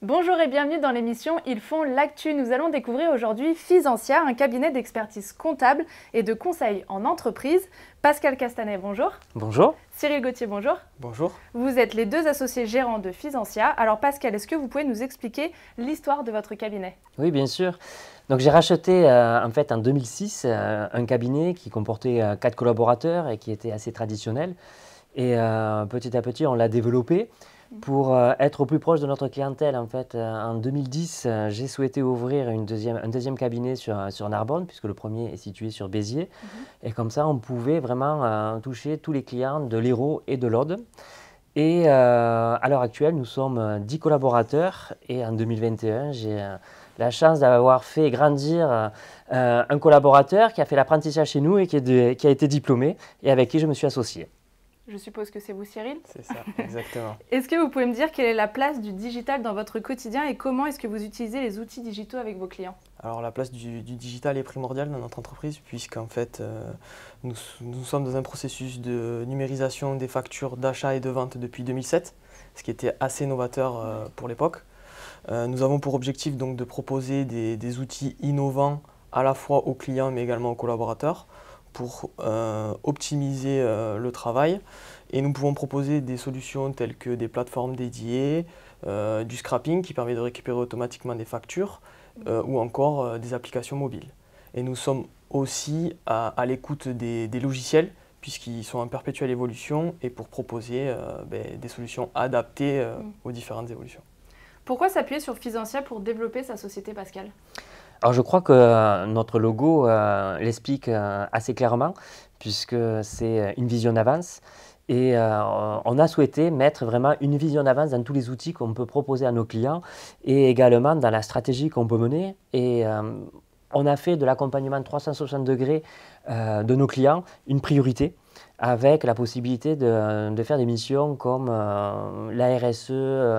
Bonjour et bienvenue dans l'émission Ils font l'actu. Nous allons découvrir aujourd'hui Fisentia, un cabinet d'expertise comptable et de conseil en entreprise. Pascal Castanet, bonjour. Bonjour. Cyril Gauthier, bonjour. Bonjour. Vous êtes les deux associés gérants de Fisentia. Alors Pascal, est-ce que vous pouvez nous expliquer l'histoire de votre cabinet? Oui, bien sûr. Donc j'ai racheté en 2006 un cabinet qui comportait 4 collaborateurs et qui était assez traditionnel. Et petit à petit, on l'a développé pour être au plus proche de notre clientèle. En 2010, j'ai souhaité ouvrir un deuxième cabinet sur Narbonne, puisque le premier est situé sur Béziers. Et comme ça, on pouvait vraiment toucher tous les clients de l'Hérault et de l'Aude. Et à l'heure actuelle, nous sommes 10 collaborateurs. Et en 2021, j'ai la chance d'avoir fait grandir un collaborateur qui a fait l'apprentissage chez nous et qui a été diplômé et avec qui je me suis associé. Je suppose que c'est vous, Cyril? C'est ça, exactement. Est-ce que vous pouvez me dire quelle est la place du digital dans votre quotidien et comment est-ce que vous utilisez les outils digitaux avec vos clients? Alors la place du digital est primordiale dans notre entreprise puisqu'en fait nous sommes dans un processus de numérisation des factures d'achat et de vente depuis 2007, ce qui était assez novateur pour l'époque. Nous avons pour objectif donc de proposer des outils innovants à la fois aux clients mais également aux collaborateurs pour optimiser le travail. Et nous pouvons proposer des solutions telles que des plateformes dédiées, du scrapping qui permet de récupérer automatiquement des factures ou encore des applications mobiles. Et nous sommes aussi à l'écoute des logiciels puisqu'ils sont en perpétuelle évolution et pour proposer des solutions adaptées aux différentes évolutions. Pourquoi s'appuyer sur Fisentia pour développer sa société, Pascal? Alors je crois que notre logo l'explique assez clairement puisque c'est une vision d'avance et on a souhaité mettre vraiment une vision d'avance dans tous les outils qu'on peut proposer à nos clients et également dans la stratégie qu'on peut mener. Et on a fait de l'accompagnement 360 degrés de nos clients une priorité, avec la possibilité de faire des missions comme la RSE,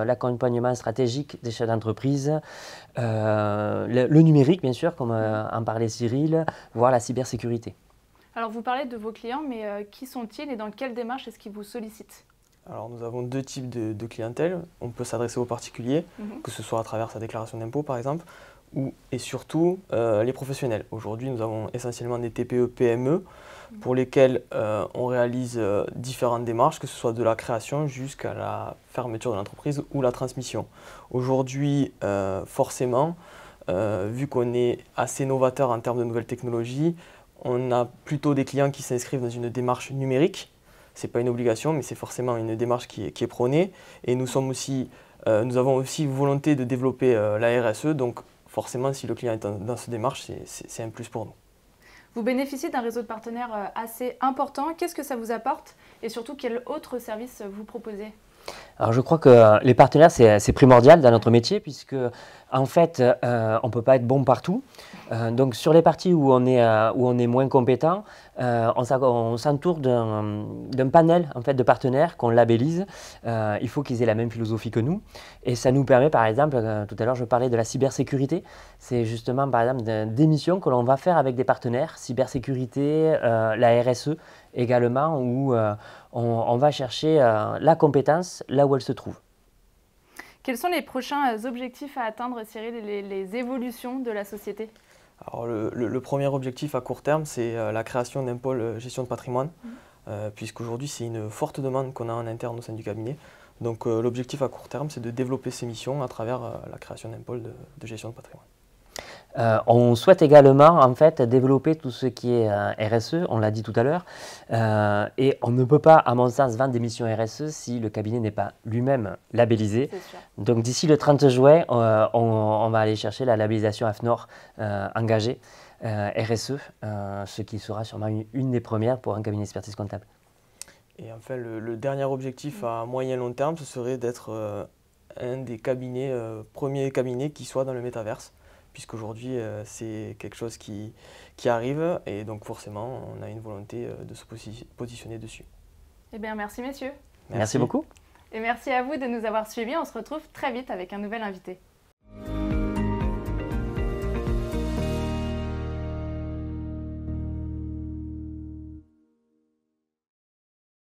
l'accompagnement stratégique des chefs d'entreprise, le numérique bien sûr, comme en parlait Cyril, voire la cybersécurité. Alors vous parlez de vos clients, mais qui sont-ils et dans quelle démarche est-ce qu'ils vous sollicitent? Alors nous avons deux types de clientèle. On peut s'adresser aux particuliers, que ce soit à travers sa déclaration d'impôt par exemple, et surtout les professionnels. Aujourd'hui nous avons essentiellement des TPE-PME, pour lesquels on réalise différentes démarches, que ce soit de la création jusqu'à la fermeture de l'entreprise ou la transmission. Aujourd'hui, forcément, vu qu'on est assez novateur en termes de nouvelles technologies, on a plutôt des clients qui s'inscrivent dans une démarche numérique. Ce n'est pas une obligation, mais c'est forcément une démarche qui est prônée. Et nous avons aussi volonté de développer la RSE, donc forcément, si le client est dans cette démarche, c'est un plus pour nous. Vous bénéficiez d'un réseau de partenaires assez important. Qu'est-ce que ça vous apporte et surtout quel autre service vous proposez? Alors je crois que les partenaires c'est primordial dans notre métier puisque en fait on ne peut pas être bon partout. Donc sur les parties où on est moins compétent, on s'entoure d'un panel en fait, de partenaires qu'on labellise. Il faut qu'ils aient la même philosophie que nous et ça nous permet par exemple, tout à l'heure je parlais de la cybersécurité, c'est justement par exemple des missions que l'on va faire avec des partenaires, cybersécurité, la RSE également où on va chercher la compétence là où elle se trouve. Quels sont les prochains objectifs à atteindre, Cyril, et les évolutions de la société? Alors le premier objectif à court terme, c'est la création d'un pôle gestion de patrimoine, puisqu'aujourd'hui c'est une forte demande qu'on a en interne au sein du cabinet. Donc l'objectif à court terme, c'est de développer ces missions à travers la création d'un pôle de gestion de patrimoine. On souhaite également en fait développer tout ce qui est RSE, on l'a dit tout à l'heure, et on ne peut pas, à mon sens, vendre des missions RSE si le cabinet n'est pas lui-même labellisé. Donc d'ici le 30 juin, on va aller chercher la labellisation AFNOR engagée RSE, ce qui sera sûrement une des premières pour un cabinet d'expertise comptable. Et enfin, le dernier objectif à moyen et long terme, ce serait d'être un des premiers cabinets qui soit dans le métaverse. Puisqu'aujourd'hui c'est quelque chose qui arrive et donc forcément on a une volonté de se positionner dessus. Eh bien merci messieurs. Merci beaucoup. Et merci à vous de nous avoir suivis, on se retrouve très vite avec un nouvel invité.